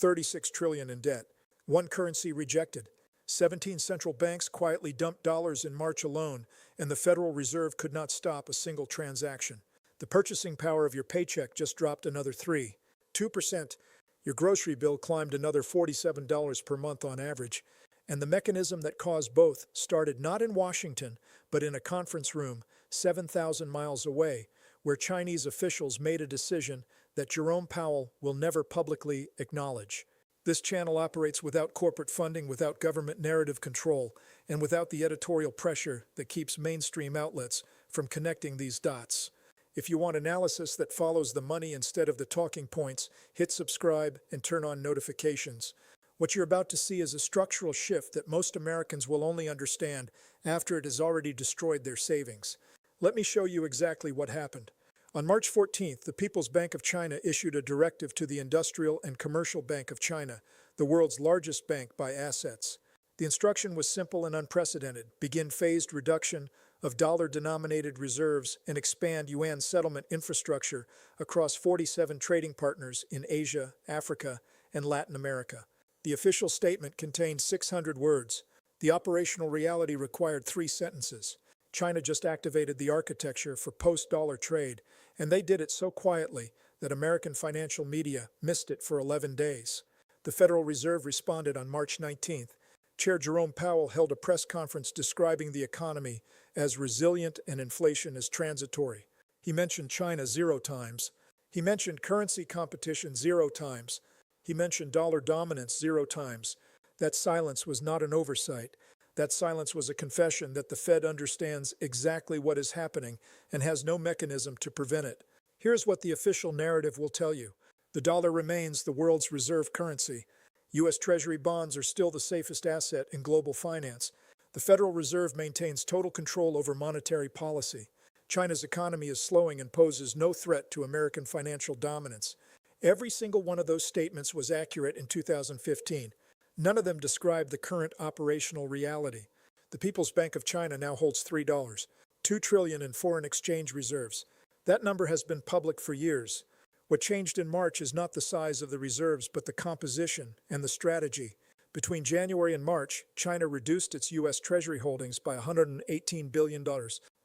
36 trillion in debt, one currency rejected. 17 central banks quietly dumped dollars in March alone, and the Federal Reserve could not stop a single transaction. The purchasing power of your paycheck just dropped another 2%. Your grocery bill climbed another $47 per month on average. And the mechanism that caused both started not in Washington, but in a conference room 7,000 miles away, where Chinese officials made a decision that Jerome Powell will never publicly acknowledge. This channel operates without corporate funding, without government narrative control, and without the editorial pressure that keeps mainstream outlets from connecting these dots. If you want analysis that follows the money instead of the talking points, hit subscribe and turn on notifications. What you're about to see is a structural shift that most Americans will only understand after it has already destroyed their savings. Let me show you exactly what happened. On March 14th, the People's Bank of China issued a directive to the Industrial and Commercial Bank of China, the world's largest bank by assets. The instruction was simple and unprecedented: begin phased reduction of dollar-denominated reserves and expand yuan settlement infrastructure across 47 trading partners in Asia, Africa, and Latin America. The official statement contained 600 words. The operational reality required 3 sentences. China just activated the architecture for post-dollar trade, and they did it so quietly that American financial media missed it for 11 days. The Federal Reserve responded on March 19th. Chair Jerome Powell held a press conference describing the economy as resilient and inflation as transitory. He mentioned China 0 times. He mentioned currency competition 0 times. He mentioned dollar dominance 0 times. That silence was not an oversight. That silence was a confession that the Fed understands exactly what is happening and has no mechanism to prevent it. Here's what the official narrative will tell you. The dollar remains the world's reserve currency. U.S. Treasury bonds are still the safest asset in global finance. The Federal Reserve maintains total control over monetary policy. China's economy is slowing and poses no threat to American financial dominance. Every single one of those statements was accurate in 2015. None of them described the current operational reality. The People's Bank of China now holds $2 trillion in foreign exchange reserves. That number has been public for years. What changed in March is not the size of the reserves, but the composition and the strategy. Between January and March, China reduced its U.S. Treasury holdings by $118 billion,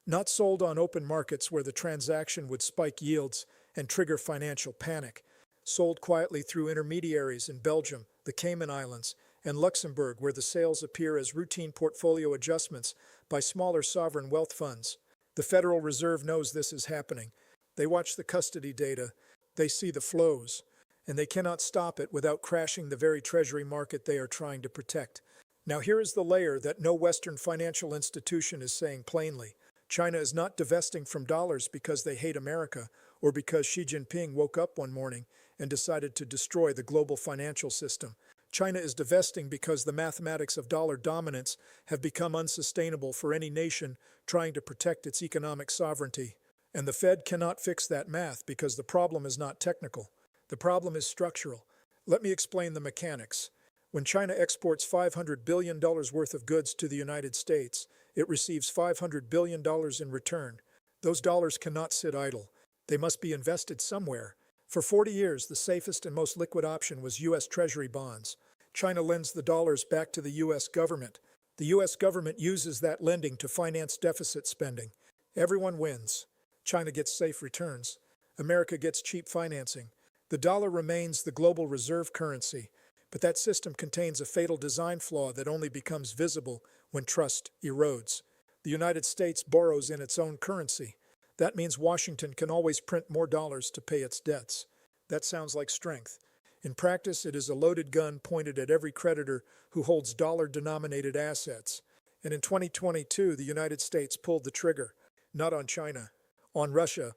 not sold on open markets where the transaction would spike yields and trigger financial panic. Sold quietly through intermediaries in Belgium, the Cayman Islands, and Luxembourg, where the sales appear as routine portfolio adjustments by smaller sovereign wealth funds. The Federal Reserve knows this is happening. They watch the custody data, they see the flows, and they cannot stop it without crashing the very treasury market they are trying to protect. Now here is the layer that no Western financial institution is saying plainly. China is not divesting from dollars because they hate America or because Xi Jinping woke up one morning and decided to destroy the global financial system. China is divesting because the mathematics of dollar dominance have become unsustainable for any nation trying to protect its economic sovereignty. And the Fed cannot fix that math because the problem is not technical. The problem is structural. Let me explain the mechanics. When China exports $500 billion worth of goods to the United States, it receives $500 billion in return. Those dollars cannot sit idle. They must be invested somewhere. For 40 years, the safest and most liquid option was U.S. Treasury bonds. China lends the dollars back to the U.S. government. The U.S. government uses that lending to finance deficit spending. Everyone wins. China gets safe returns. America gets cheap financing. The dollar remains the global reserve currency, but that system contains a fatal design flaw that only becomes visible when trust erodes. The United States borrows in its own currency. That means Washington can always print more dollars to pay its debts. That sounds like strength. In practice, it is a loaded gun pointed at every creditor who holds dollar-denominated assets. And in 2022, the United States pulled the trigger, not on China, on Russia.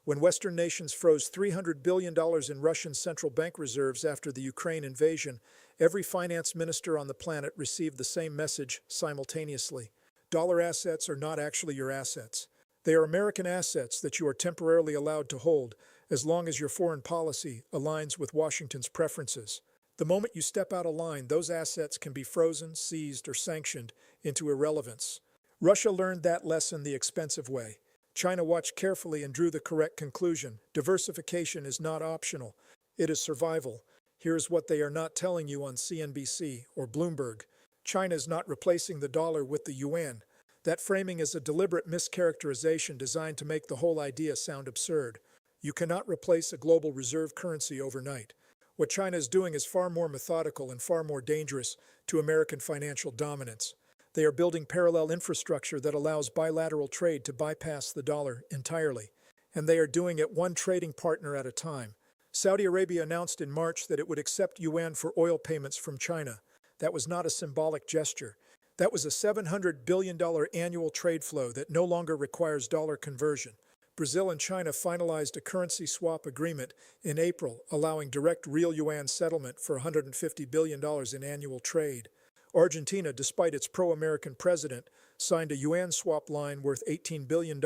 When Western nations froze $300 billion in Russian central bank reserves after the Ukraine invasion, every finance minister on the planet received the same message simultaneously. Dollar assets are not actually your assets. They are American assets that you are temporarily allowed to hold as long as your foreign policy aligns with Washington's preferences. The moment you step out of line, those assets can be frozen, seized, or sanctioned into irrelevance. Russia learned that lesson the expensive way. China watched carefully and drew the correct conclusion. Diversification is not optional. It is survival. Here's what they are not telling you on CNBC or Bloomberg. China is not replacing the dollar with the yuan. That framing is a deliberate mischaracterization designed to make the whole idea sound absurd. You cannot replace a global reserve currency overnight. What China is doing is far more methodical and far more dangerous to American financial dominance. They are building parallel infrastructure that allows bilateral trade to bypass the dollar entirely. And they are doing it one trading partner at a time. Saudi Arabia announced in March that it would accept yuan for oil payments from China. That was not a symbolic gesture. That was a $700 billion annual trade flow that no longer requires dollar conversion. Brazil and China finalized a currency swap agreement in April, allowing direct real yuan settlement for $150 billion in annual trade. Argentina, despite its pro-American president, signed a yuan swap line worth $18 billion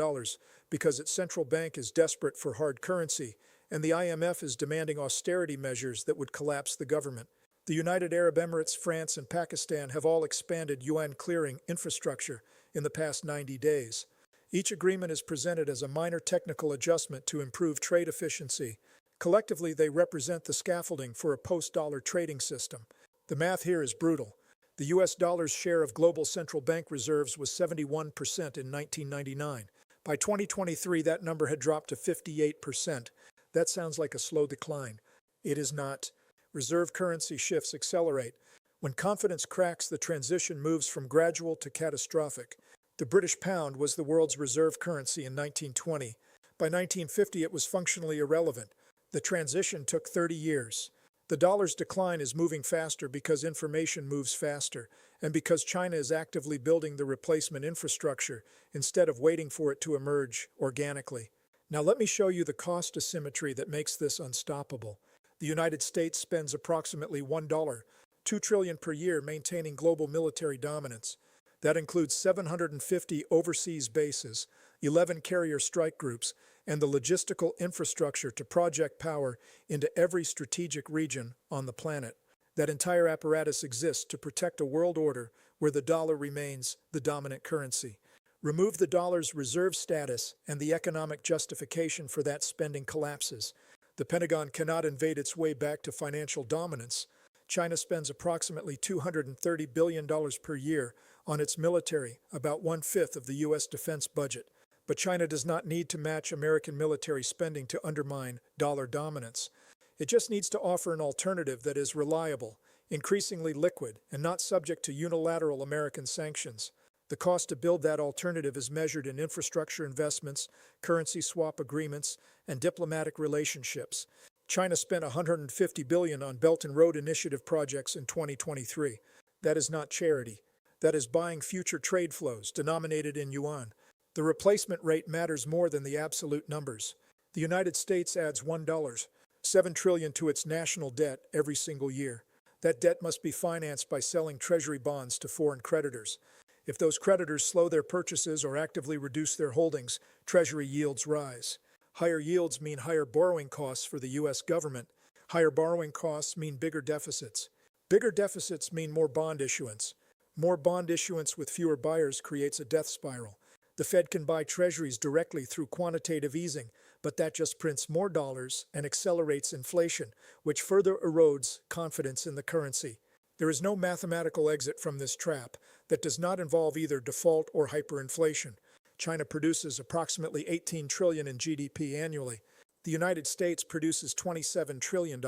because its central bank is desperate for hard currency, and the IMF is demanding austerity measures that would collapse the government. The United Arab Emirates, France, and Pakistan have all expanded yuan clearing infrastructure in the past 90 days. Each agreement is presented as a minor technical adjustment to improve trade efficiency. Collectively, they represent the scaffolding for a post-dollar trading system. The math here is brutal. The US dollar's share of global central bank reserves was 71% in 1999. By 2023, that number had dropped to 58%. That sounds like a slow decline. It is not. Reserve currency shifts accelerate. When confidence cracks, the transition moves from gradual to catastrophic. The British pound was the world's reserve currency in 1920. By 1950, it was functionally irrelevant. The transition took 30 years. The dollar's decline is moving faster because information moves faster, and because China is actively building the replacement infrastructure instead of waiting for it to emerge organically. Now let me show you the cost asymmetry that makes this unstoppable. The United States spends approximately $2 trillion per year maintaining global military dominance. That includes 750 overseas bases, 11 carrier strike groups, and the logistical infrastructure to project power into every strategic region on the planet. That entire apparatus exists to protect a world order where the dollar remains the dominant currency. Remove the dollar's reserve status, and the economic justification for that spending collapses. The Pentagon cannot invade its way back to financial dominance. China spends approximately $230 billion per year on its military, about 1/5 of the U.S. defense budget. But China does not need to match American military spending to undermine dollar dominance. It just needs to offer an alternative that is reliable, increasingly liquid, and not subject to unilateral American sanctions. The cost to build that alternative is measured in infrastructure investments, currency swap agreements, and diplomatic relationships. China spent $150 billion on Belt and Road Initiative projects in 2023. That is not charity. That is buying future trade flows denominated in yuan. The replacement rate matters more than the absolute numbers. The United States adds $7 trillion to its national debt every single year. That debt must be financed by selling treasury bonds to foreign creditors. If those creditors slow their purchases or actively reduce their holdings, treasury yields rise. Higher yields mean higher borrowing costs for the U.S. government. Higher borrowing costs mean bigger deficits. Bigger deficits mean more bond issuance. More bond issuance with fewer buyers creates a death spiral. The Fed can buy treasuries directly through quantitative easing, but that just prints more dollars and accelerates inflation, which further erodes confidence in the currency. There is no mathematical exit from this trap that does not involve either default or hyperinflation. China produces approximately $18 trillion in GDP annually. The United States produces $27 trillion.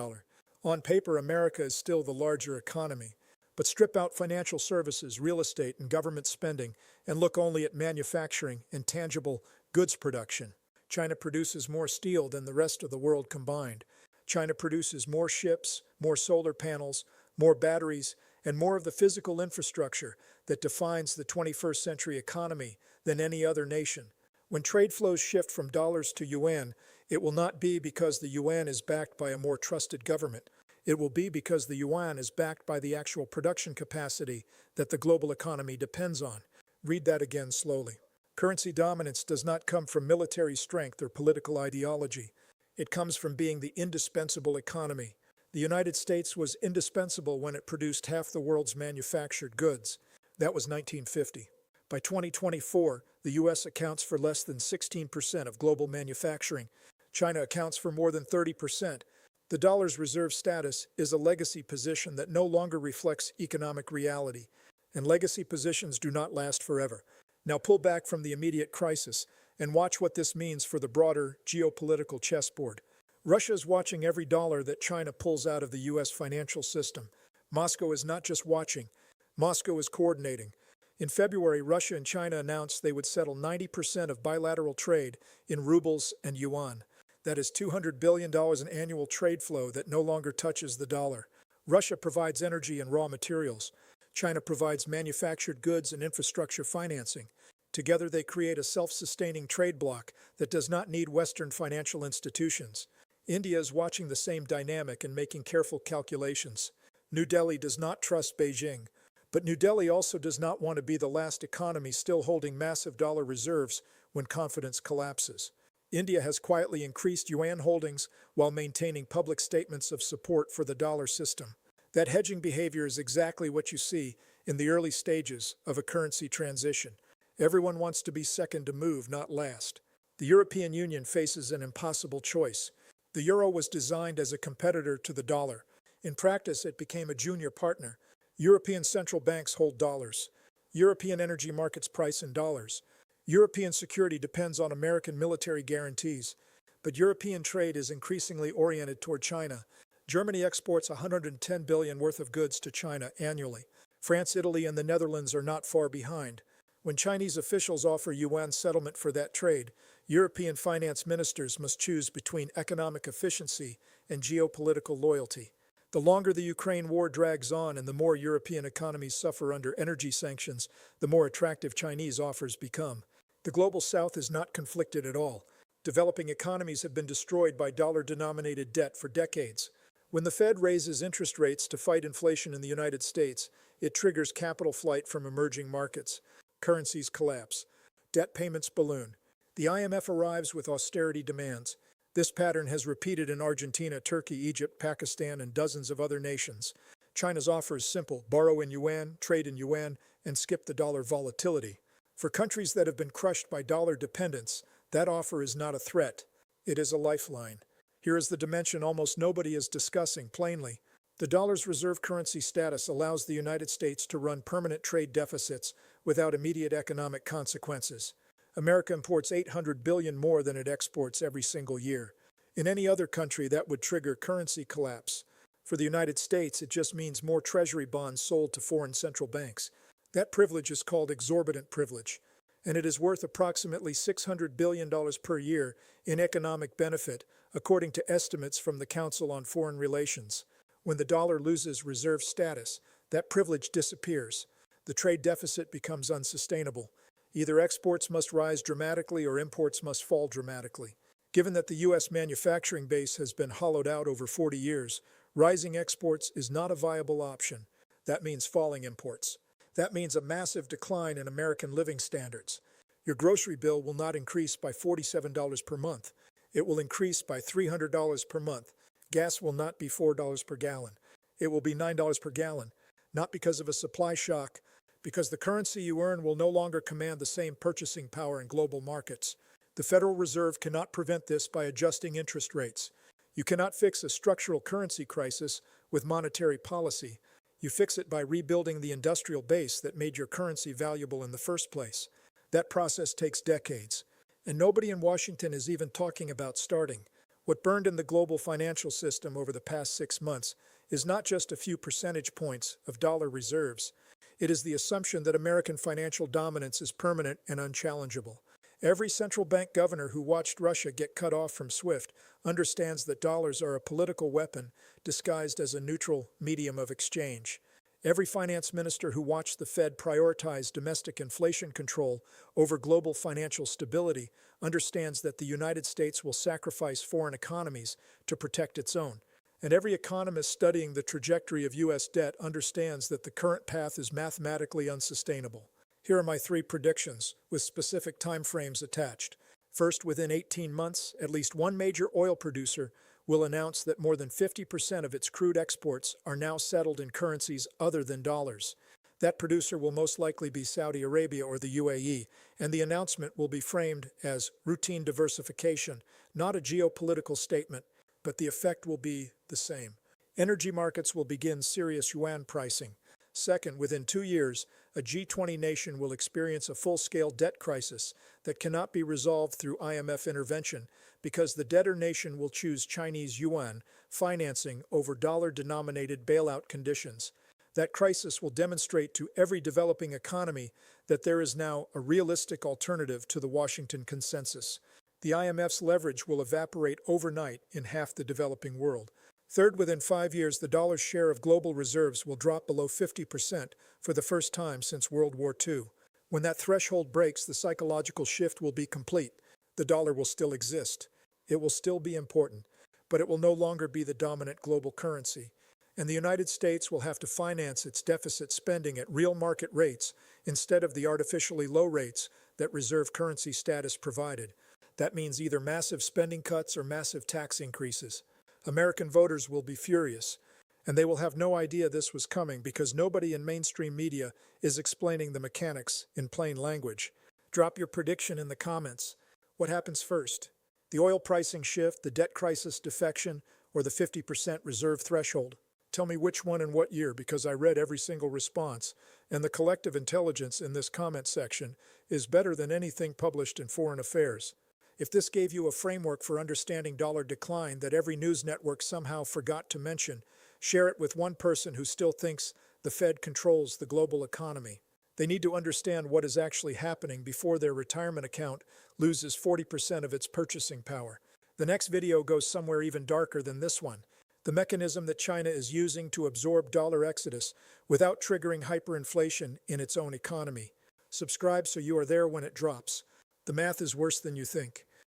On paper, America is still the larger economy. But strip out financial services, real estate, and government spending, and look only at manufacturing and tangible goods production. China produces more steel than the rest of the world combined. China produces more ships, more solar panels, more batteries, and more of the physical infrastructure that defines the 21st century economy than any other nation. When trade flows shift from dollars to yuan, it will not be because the yuan is backed by a more trusted government. It will be because the yuan is backed by the actual production capacity that the global economy depends on. Read that again slowly. Currency dominance does not come from military strength or political ideology. It comes from being the indispensable economy. The United States was indispensable when it produced half the world's manufactured goods. That was 1950. By 2024, the U.S. accounts for less than 16% of global manufacturing. China accounts for more than 30%. The dollar's reserve status is a legacy position that no longer reflects economic reality, and legacy positions do not last forever. Now pull back from the immediate crisis and watch what this means for the broader geopolitical chessboard. Russia is watching every dollar that China pulls out of the U.S. financial system. Moscow is not just watching, Moscow is coordinating. In February, Russia and China announced they would settle 90% of bilateral trade in rubles and yuan. That is $200 billion in annual trade flow that no longer touches the dollar. Russia provides energy and raw materials. China provides manufactured goods and infrastructure financing. Together they create a self-sustaining trade bloc that does not need Western financial institutions. India is watching the same dynamic and making careful calculations. New Delhi does not trust Beijing, but New Delhi also does not want to be the last economy still holding massive dollar reserves when confidence collapses. India has quietly increased yuan holdings while maintaining public statements of support for the dollar system. That hedging behavior is exactly what you see in the early stages of a currency transition. Everyone wants to be second to move, not last. The European Union faces an impossible choice. The euro was designed as a competitor to the dollar. In practice, it became a junior partner. European central banks hold dollars. European energy markets price in dollars. European security depends on American military guarantees. But European trade is increasingly oriented toward China. Germany exports $110 billion worth of goods to China annually. France, Italy, and the Netherlands are not far behind. When Chinese officials offer yuan settlement for that trade, European finance ministers must choose between economic efficiency and geopolitical loyalty. The longer the Ukraine war drags on and the more European economies suffer under energy sanctions, the more attractive Chinese offers become. The global south is not conflicted at all. Developing economies have been destroyed by dollar-denominated debt for decades. When the Fed raises interest rates to fight inflation in the United States, it triggers capital flight from emerging markets. Currencies collapse. Debt payments balloon. The IMF arrives with austerity demands. This pattern has repeated in Argentina, Turkey, Egypt, Pakistan, and dozens of other nations. China's offer is simple: borrow in yuan, trade in yuan, and skip the dollar volatility. For countries that have been crushed by dollar dependence, that offer is not a threat. It is a lifeline. Here is the dimension almost nobody is discussing plainly. The dollar's reserve currency status allows the United States to run permanent trade deficits without immediate economic consequences. America imports $800 billion more than it exports every single year. In any other country, that would trigger currency collapse. For the United States, it just means more treasury bonds sold to foreign central banks. That privilege is called exorbitant privilege, and it is worth approximately $600 billion per year in economic benefit, according to estimates from the Council on Foreign Relations. When the dollar loses reserve status, that privilege disappears. The trade deficit becomes unsustainable. Either exports must rise dramatically or imports must fall dramatically. Given that the U.S. manufacturing base has been hollowed out over 40 years, rising exports is not a viable option. That means falling imports. That means a massive decline in American living standards. Your grocery bill will not increase by $47 per month. It will increase by $300 per month. Gas will not be $4 per gallon. It will be $9 per gallon, not because of a supply shock, because the currency you earn will no longer command the same purchasing power in global markets. The Federal Reserve cannot prevent this by adjusting interest rates. You cannot fix a structural currency crisis with monetary policy. You fix it by rebuilding the industrial base that made your currency valuable in the first place. That process takes decades, and nobody in Washington is even talking about starting. What burned in the global financial system over the past 6 months is not just a few percentage points of dollar reserves. It is the assumption that American financial dominance is permanent and unchallengeable. Every central bank governor who watched Russia get cut off from SWIFT understands that dollars are a political weapon disguised as a neutral medium of exchange. Every finance minister who watched the Fed prioritize domestic inflation control over global financial stability understands that the United States will sacrifice foreign economies to protect its own. And every economist studying the trajectory of U.S. debt understands that the current path is mathematically unsustainable. Here are my 3 predictions, with specific timeframes attached. First, within 18 months, at least one major oil producer will announce that more than 50% of its crude exports are now settled in currencies other than dollars. That producer will most likely be Saudi Arabia or the UAE, and the announcement will be framed as routine diversification, not a geopolitical statement, but the effect will be the same. Energy markets will begin serious yuan pricing. Second, within 2 years, a G20 nation will experience a full-scale debt crisis that cannot be resolved through IMF intervention because the debtor nation will choose Chinese yuan financing over dollar-denominated bailout conditions. That crisis will demonstrate to every developing economy that there is now a realistic alternative to the Washington consensus. The IMF's leverage will evaporate overnight in half the developing world. Third, within 5 years, the dollar's share of global reserves will drop below 50% for the first time since World War II. When that threshold breaks, the psychological shift will be complete. The dollar will still exist. It will still be important, but it will no longer be the dominant global currency. And the United States will have to finance its deficit spending at real market rates instead of the artificially low rates that reserve currency status provided. That means either massive spending cuts or massive tax increases. American voters will be furious, and they will have no idea this was coming because nobody in mainstream media is explaining the mechanics in plain language. Drop your prediction in the comments. What happens first? The oil pricing shift, the debt crisis defection, or the 50% reserve threshold? Tell me which one and what year, because I read every single response, and the collective intelligence in this comment section is better than anything published in Foreign Affairs. If this gave you a framework for understanding dollar decline that every news network somehow forgot to mention, share it with one person who still thinks the Fed controls the global economy. They need to understand what is actually happening before their retirement account loses 40% of its purchasing power. The next video goes somewhere even darker than this one. The mechanism that China is using to absorb dollar exodus without triggering hyperinflation in its own economy. Subscribe so you are there when it drops. The math is worse than you think.